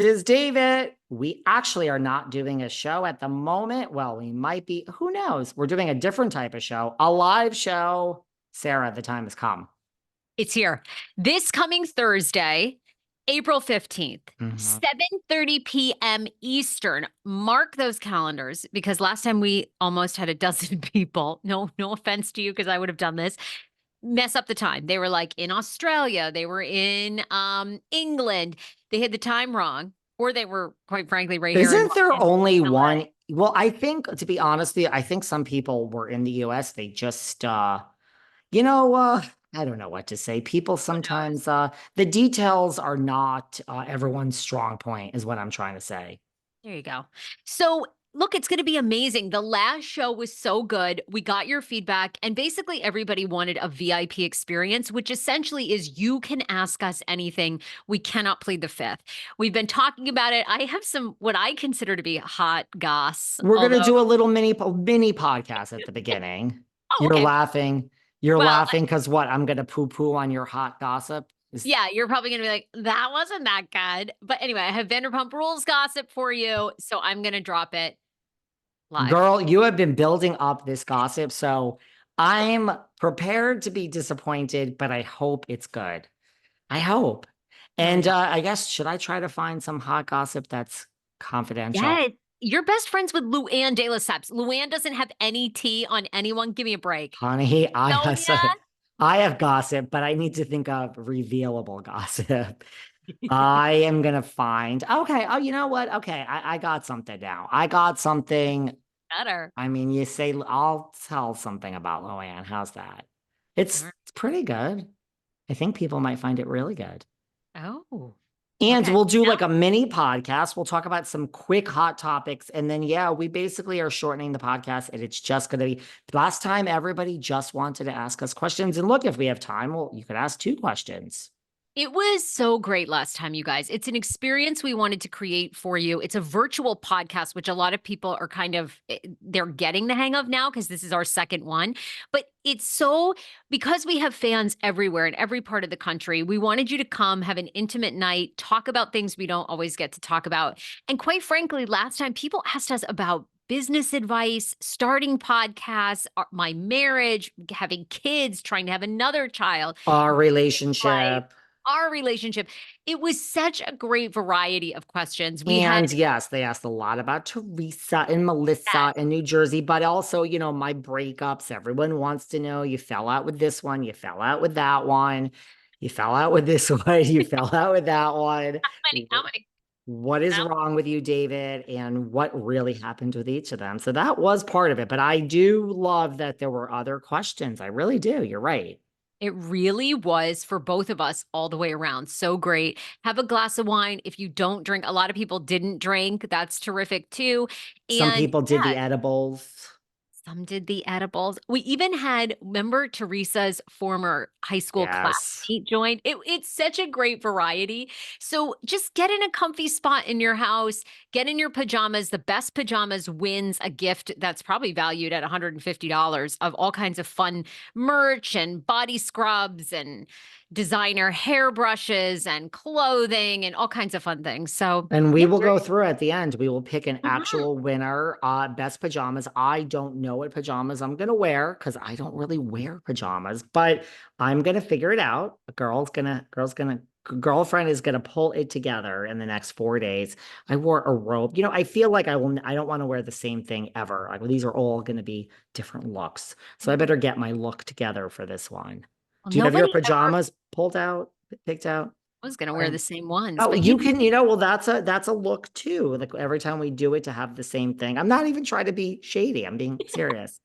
This is David. We actually are not doing a show at the moment. Well, we might be. Who knows? We're doing a different type of show, a live show. Sarah, the time has come. It's here. This coming Thursday, April 15th, Mhm. 7:30 p.m. Eastern. Mark those calendars because last time we almost had a dozen people. No offense to you because I would have done this. Mess up the time. They were like in Australia, they were in England. They had the time wrong, or they were quite frankly right here in Isn't there only one? LA. Well, I think, to be honest with you, I think some people were in the US. They just, you know, I don't know what to say. People Who knows? sometimes, the details are not everyone's strong point, is what I'm trying to say. There you go. So, look, it's going to be amazing. The last show was so good. We got your feedback, and basically, everybody wanted a VIP experience, which essentially is you can ask us anything. We cannot plead the fifth. We've been talking about it. I have some what I consider to be hot goss, We're gonna although, do a little mini podcast at the beginning. oh, You're okay. laughing. You're Well, laughing because what? I'm gonna poo poo on your hot gossip. yeah, you're probably going to be like, that wasn't that good. But anyway, I have Vanderpump Rules gossip for you. So, I'm going to drop it live. Girl, you have been building up this gossip, so I'm prepared to be disappointed, but I hope it's good. I hope. Here we And go. I guess should I try to find some hot gossip that's confidential? Yeah, you're best friends with Luann de Lesseps. Luann doesn't have any tea on anyone. Give me a break. Honey, I No, have yeah. I have gossip, but I need to think of revealable gossip. I am gonna find. Okay. Oh, you know what? Okay, I got something now. I got something. Better. I mean, you say I'll tell something about Loanne. How's that? All right. It's pretty good. I think people might find it really good. Oh, And okay. we'll do Now, like a mini podcast. We'll talk about some quick hot topics. And then, yeah, we basically are shortening the podcast. And it's just going to be last time, everybody just wanted to ask us questions. And look, if we have time, well, you could ask two questions. it was so great last time, you guys. It's an experience we wanted to create for you. It's a virtual podcast, which a lot of people are kind of they're getting the hang of now because this is our second one. But it's so because we have fans everywhere in every part of the country. We wanted you to come, have an intimate night, talk about things we don't always get to talk about. And quite frankly, last time people asked us about business advice, starting podcasts, my marriage, having kids, trying to have another child, Our life, relationship. our relationship. It was such a great variety of questions. We had And yes, they asked a lot about Teresa and Melissa that. in New Jersey, but also, my breakups. Everyone wants to know you fell out with this one, you fell out with that one, you fell out with this one, you fell out with that one. How many? What is How wrong with you, David? And what really happened with each of them? So that was part of it. But I do love that there were other questions. I really do. You're right. It really was for both of us all the way around. So great. Have a glass of wine. If you don't drink, a lot of people didn't drink. That's terrific too. Some And people did yeah, the edibles. some did the edibles. We even had, remember Teresa's former high school Yes. classmate joined? It's such a great variety. So just get in a comfy spot in your house, get in your pajamas. The best pajamas wins a gift that's probably valued at $150 of all kinds of fun merch and body scrubs and designer hairbrushes and clothing and all kinds of fun things. So, And we yeah. will go through at the end. We will pick an Mhm. actual winner. Best pajamas. I don't know what pajamas I'm gonna wear because I don't really wear pajamas, but I'm gonna figure it out. Girlfriend is gonna pull it together in the next 4 days. I wore a robe. I feel like I don't want to wear the same thing ever. Like these are all gonna be different looks. So I better get my look together for this one. Well, Do you have your nobody ever pajamas pulled out, picked out? was going to wear the same ones, Oh, but you can, well, that's a look too. Like every time we do it to have the same thing. I'm not even trying to be shady. I'm being serious.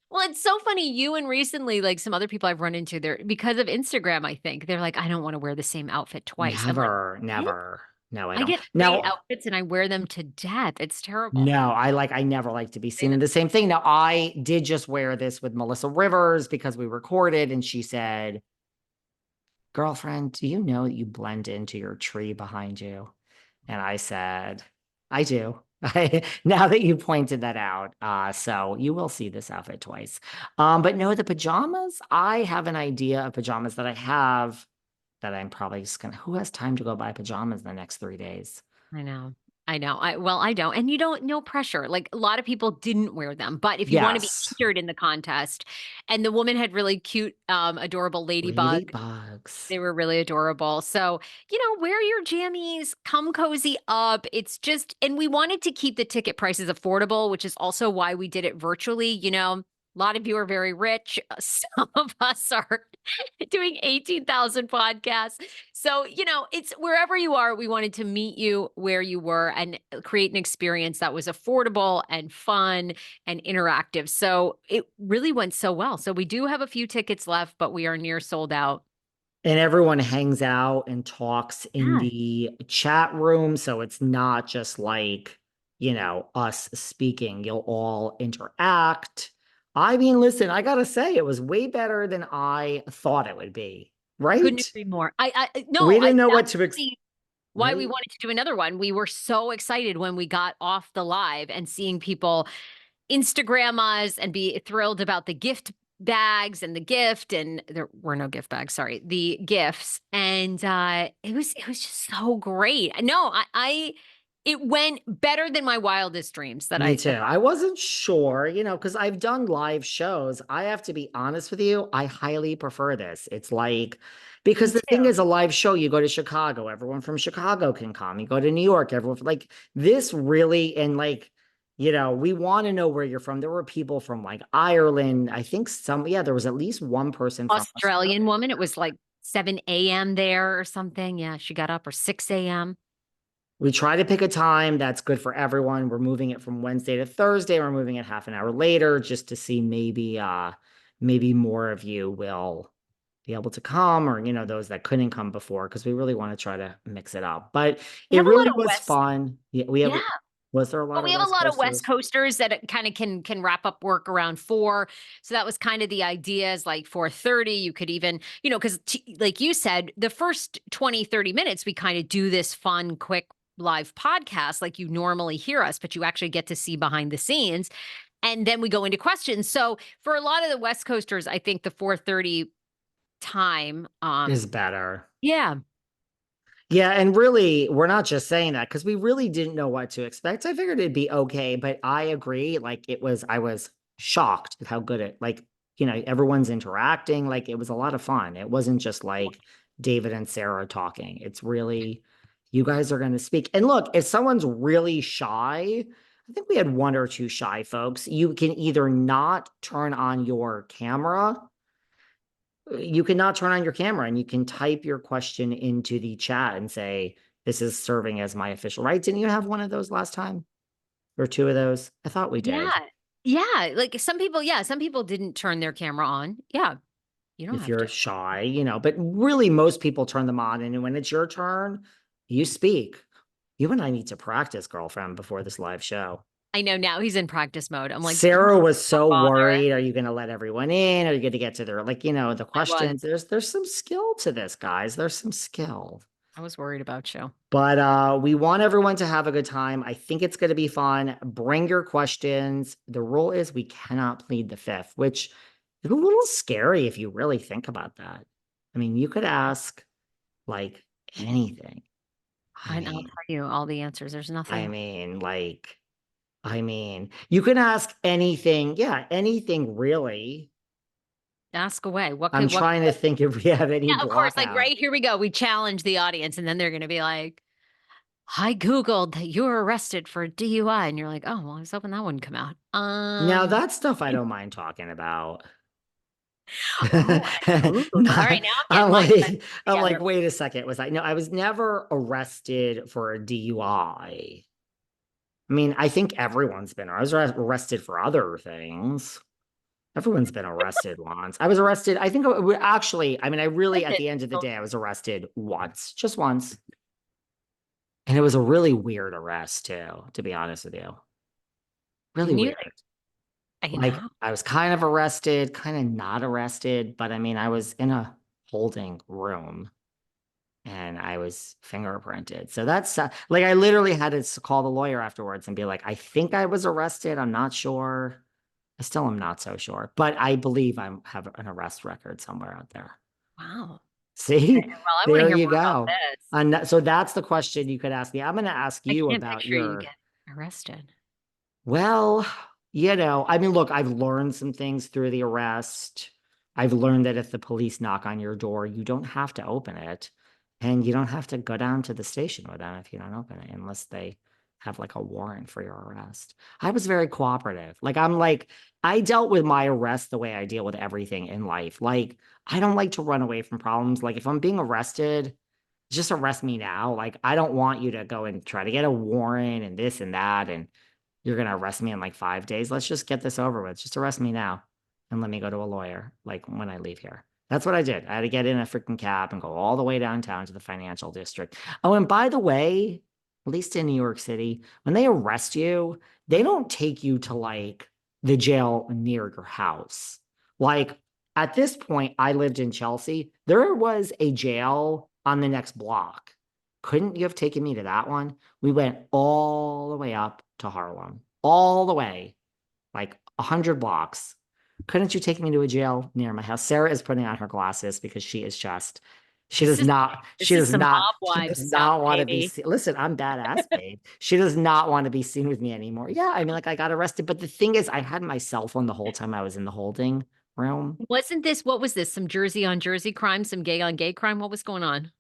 well, it's so funny. You and recently, like some other people I've run into there because of Instagram, I think they're like, I don't want to wear the same outfit twice. I'm like, Never, what? never. No, I I don't. get great Now, outfits and I wear them to death. It's terrible. no, I never like to be seen in the same thing. Now, I did just wear this with Melissa Rivers because we recorded and she said, girlfriend, do you know that you blend into your tree behind you? And I said, I do. Now that you pointed that out, so you will see this outfit twice. But no, the pajamas, I have an idea of pajamas that I have. that I'm probably just gonna, who has time to go buy pajamas the next 3 days? I know. I know. I don't. And you don't, no pressure. Like a lot of people didn't wear them. But if you want to be Yes. entered in the contest, and the woman had really cute, adorable ladybug. Ladybugs. They were really adorable. So, wear your jammies, come cozy up. It's just, and we wanted to keep the ticket prices affordable, which is also why we did it virtually. A lot of you are very rich. Some of us are doing 18,000 podcasts. So, it's wherever you are, we wanted to meet you where you were and create an experience that was affordable and fun and interactive. So it really went so well. So we do have a few tickets left, but we are near sold out. And everyone hangs out and talks in Yeah. the chat room. So it's not just like, us speaking. You'll all interact. I mean, listen, I gotta say, it was way better than I thought it would be, Couldn't right? agree more. I no, We I didn't know what that's to really why we right? wanted to do another one. We were so excited when we got off the live and seeing people Instagram us and be thrilled about the gift bags and the gift, and there were no gift bags, sorry, the gifts. And it was just so great. No, I it went better than my wildest dreams that Me I too. that I wasn't sure, because I've done live shows. I have to be honest with you, I highly prefer this. It's like, because me the thing too. is, a live show, you go to Chicago, everyone from Chicago can come. You go to New York, everyone like this really, and like, we want to know where you're from. There were people from like Ireland. I think yeah, there was at least one person from Australia. Australian woman, it was like 7 a.m. there or something. Yeah, she got up or 6 a.m. We try to pick a time that's good for everyone. We're moving it from Wednesday to Thursday. We're moving it half an hour later just to see maybe more of you will be able to come, or those that couldn't come before, because we really want to try to mix it up. But We it have a lot really of was West. fun. Yeah, we have Yeah. was there a lot But of we have a West lot of West Coasters? Coasters that kind of can wrap up work around 4. So that was kind of the idea is like 4:30. You could even, because like you said, the first 20, 30 minutes, we kind of do this fun, quick live podcast like you normally hear us, but you actually get to see behind the scenes. And then we go into questions. So for a lot of the West Coasters, I think the 4:30 time, Is better. yeah, Yeah, and really, we're not just saying that because we really didn't know what to expect. I figured it'd be okay, but I agree. Like I was shocked at how good everyone's interacting. Like it was a lot of fun. It wasn't just like David and Sarah talking. It's really, you guys are going to speak. And look, if someone's really shy, I think we had one or two shy folks. You can either not turn on your camera, you can not turn on your camera, and you can type your question into the chat and say, this is serving as my official right. Didn't you have one of those last time, or two of those? I thought we yeah, did. yeah. Like some people didn't turn their camera on. Yeah, you don't If have you're to. shy, but really most people turn them on. And when it's your turn, you speak. You and I need to practice, girlfriend, before this live show. I know now he's in practice mode. I'm like, Sarah don't was so bother. worried. Are you going to let everyone in? Are you going to get to their, the I was. questions? There's some skill to this, guys. There's some skill. I was worried about you. But we want everyone to have a good time. I think it's going to be fun. Bring your questions. The rule is we cannot plead the fifth, which is a little scary if you really think about that. I mean, you could ask like anything. I And I'll mean, tell you all the answers. There's I nothing. mean, like, I mean, you can ask anything. Yeah, anything really. Ask away. I'm What trying to think if we have any yeah, of course. Like blockouts. right here we go. We challenge the audience, and then they're gonna be like, I Googled that you were arrested for DUI. And you're like, oh, well, I was hoping that wouldn't come out. Now, that stuff I don't mind talking about. Oh, I Googled. All right, Not, now I'm getting my sentences I'm like, together. wait a second. No, I was never arrested for a DUI. I mean, I think everyone's been, I was arrested for other things. Everyone's been arrested once. I was arrested. I think actually, I mean, I really, at Listen, the end of the day, I was arrested once, just once. And it was a really weird arrest too, to be honest with you. you Really need, weird. I Like know. I was kind of arrested, kind of not arrested, but I mean, I was in a holding room and I was fingerprinted. So that's like I literally had to call the lawyer afterwards and be like, I think I was arrested. I'm not sure. I still am not so sure, but I believe I have an arrest record somewhere out there. Wow. See, Well, I want to there hear you more about go. this. And so that's the question you could ask me. I'm going to ask I you can't about picture you your, get arrested. well, I mean, look, I've learned some things through the arrest. I've learned that if the police knock on your door, you don't have to open it. And you don't have to go down to the station with them if you don't open it, unless they have like a warrant for your arrest. I was very cooperative. I dealt with my arrest the way I deal with everything in life. Like, I don't like to run away from problems. Like, if I'm being arrested, just arrest me now. Like, I don't want you to go and try to get a warrant and this and that. And you're going to arrest me in like 5 days. Let's just get this over with. Just arrest me now and let me go to a lawyer like when I leave here. That's what I did. I had to get in a freaking cab and go all the way downtown to the financial district. Oh, and by the way, at least in New York City, when they arrest you, they don't take you to like the jail near your house. Like at this point, I lived in Chelsea. There was a jail on the next block. Couldn't you have taken me to that one? We went all the way up to Harlem, all the way, like 100 blocks. Couldn't you take me to a jail near my house? Sarah is putting on her glasses because This is this is some mob she wife does stuff, not want to be baby. seen. Listen, I'm badass, babe. She does not want to be seen with me anymore. Yeah, I mean, like I got arrested, but the thing is, I had my cell phone the whole time I was in the holding room. Wasn't this, what was this? Some Jersey on Jersey crime, some gay on gay crime? What was going on?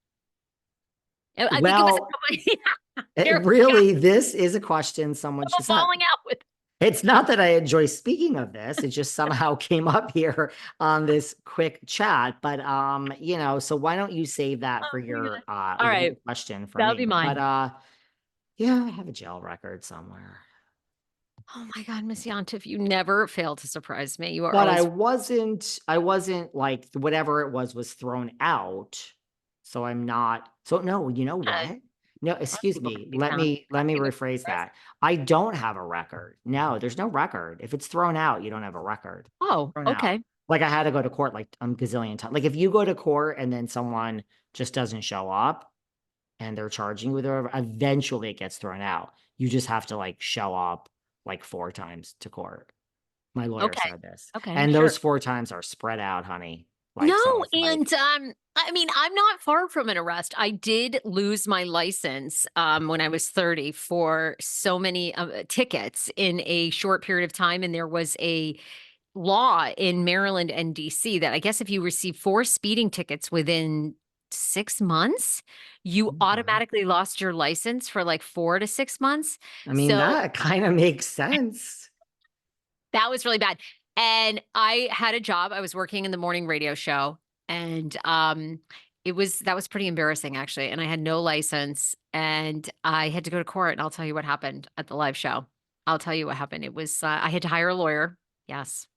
I think it was Well, here we really, this is a question someone go, it's not falling out with. it's not that I enjoy speaking of this. It just somehow came up here on this quick chat. But so why don't you save that Oh for my your God. All little right, question for that'll be me. But mine. yeah, I have a jail record somewhere. Oh my God, Miss Yontif, you never fail to surprise me. You are But always I wasn't like whatever it was thrown out. So I'm not, so no, you know uh, what? No, a lot of excuse people can me. be Let found me let me acting as rephrase arrested. that. I don't have a record. No, there's no record. If it's thrown out, you don't have a record. Oh, Thrown out. okay. Like I had to go to court like gazillion times. Like if you go to court and then someone just doesn't show up and they're charging you with whatever, eventually it gets thrown out. You just have to like show up like 4 times to court. My lawyer Okay. said this. Okay, And sure. those 4 times are spread out, honey. No, Like, so it's like, and I mean, I'm not far from an arrest. I did lose my license when I was 30 for so many tickets in a short period of time, and there was a law in Maryland and DC that I guess if you receive 4 speeding tickets within 6 months, you okay. automatically lost your license for like 4 to 6 months. I mean, So that kind of makes sense. that was really bad. And I had a job. I was working in the morning radio show, and that was pretty embarrassing actually. And I had no license, and I had to go to court. And I'll tell you what happened at the live show. I'll tell you what happened. It was I had to hire a lawyer. Yes.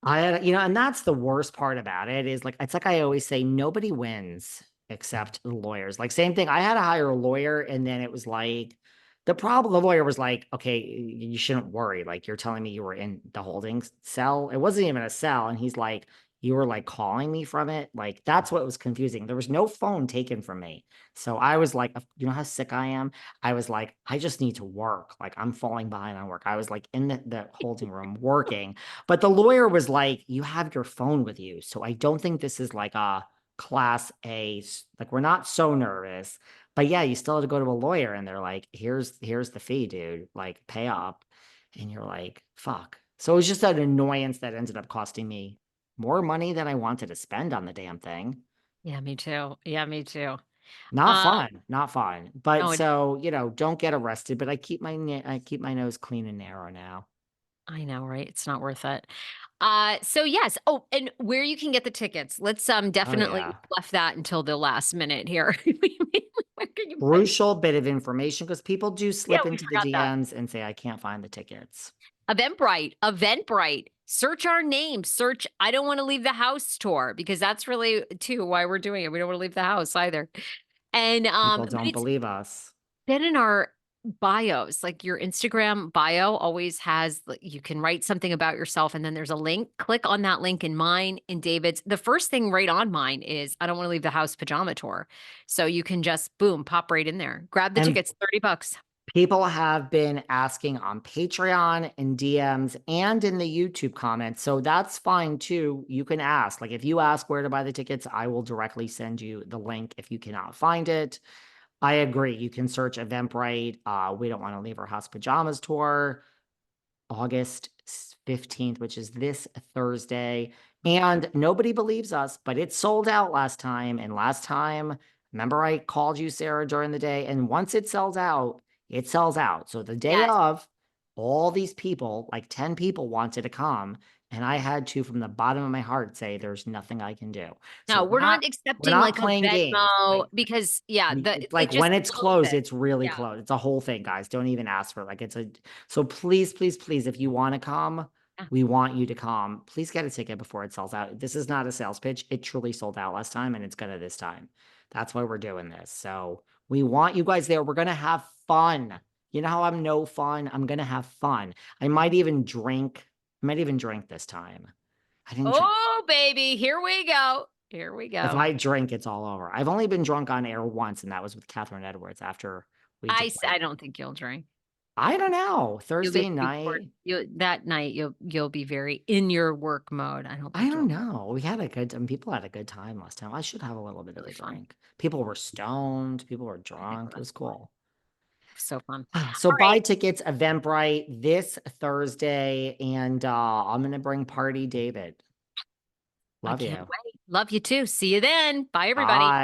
I had, and that's the worst part about it is like, it's like I always say, nobody wins except the lawyers. Like, same thing. I had to hire a lawyer, and then it was like, the lawyer was like, okay, you shouldn't worry. Like, you're telling me you were in the holding cell. It wasn't even a cell. And he's like, you were like calling me from it. Like, that's what was confusing. There was no phone taken from me. So I was like, you know how sick I am? I was like, I just need to work. Like, I'm falling behind on work. I was like in the holding room working. But the lawyer was like, you have your phone with you. So I don't think this is like a class A. Like, we're not so nervous. But yeah, you still have to go to a lawyer and they're like, here's the fee, dude. Like, pay up. And you're like, fuck. So it was just an annoyance that ended up costing me more money than I wanted to spend on the damn thing. Yeah, me too. Yeah, me too. Not Um, fun, not fun. But no, so, don't get arrested, but I keep my nose clean and narrow now. I know, right? It's not worth it. So yes. Oh, and where you can get the tickets. Let's Oh definitely yeah. left that until the last minute here. Where can you find? Crucial bit of information because people do Yeah, slip we into the forgot that. DMs and say, I can't find the tickets. Eventbrite, Eventbrite. Search our name. Search I don't want to leave the house tour because that's really too why we're doing it. We don't want to leave the house either. And People but don't it's believe us. been in our bios. Like your Instagram bio always has, like, you can write something about yourself and then there's a link. Click on that link in mine, in David's. The first thing right on mine is I don't want to leave the house pajama tour. So you can just boom, pop right in there. Grab the And tickets, $30. People have been asking on Patreon and DMs and in the YouTube comments. So that's fine too. You can ask. Like if you ask where to buy the tickets, I will directly send you the link if you cannot find it. I agree. You can search Eventbrite. We don't want to leave our house pajamas tour. August 15th, which is this Thursday. And nobody believes us, but it sold out last time. And last time, remember I called you, Sarah, during the day. And once it sells out, it sells out. So the day Yes. of, all these people, like 10 people wanted to come. And I had to, from the bottom of my heart, say there's nothing I can do. No, So we're not we're accepting not like a playing games. Venmo Like because yeah, it's it like just when it's blows closed, it. it's really Yeah. closed. It's a whole thing, guys. Don't even ask for like it's a so please, please, please, if you want to come, Yeah. we want you to come. Please get a ticket before it sells out. This is not a sales pitch. It truly sold out last time and it's gonna this time. That's why we're doing this. So we want you guys there. We're gonna have fun. You know how I'm no fun? I'm gonna have fun. I might even drink. I might even drink this time. I didn't drink. Oh, baby, here we go. Here we If go. I drink, it's all over. I've only been drunk on air once, and that was with Catherine Edwards after we did I like, don't think you'll drink. I don't know, You'll Thursday get too bored. night. You that night you'll be very in your work mode. I don't I think don't you'll know. We had a good time. People had a good time last time. I should have a little bit of really a fun. drink. People were stoned. People were I think drunk. It it'll was be fun. cool. So fun. So All right. buy tickets, Eventbrite this Thursday, and I'm gonna bring Party David. I Love can't you. wait. Love you too. See you then. Bye, everybody. Bye.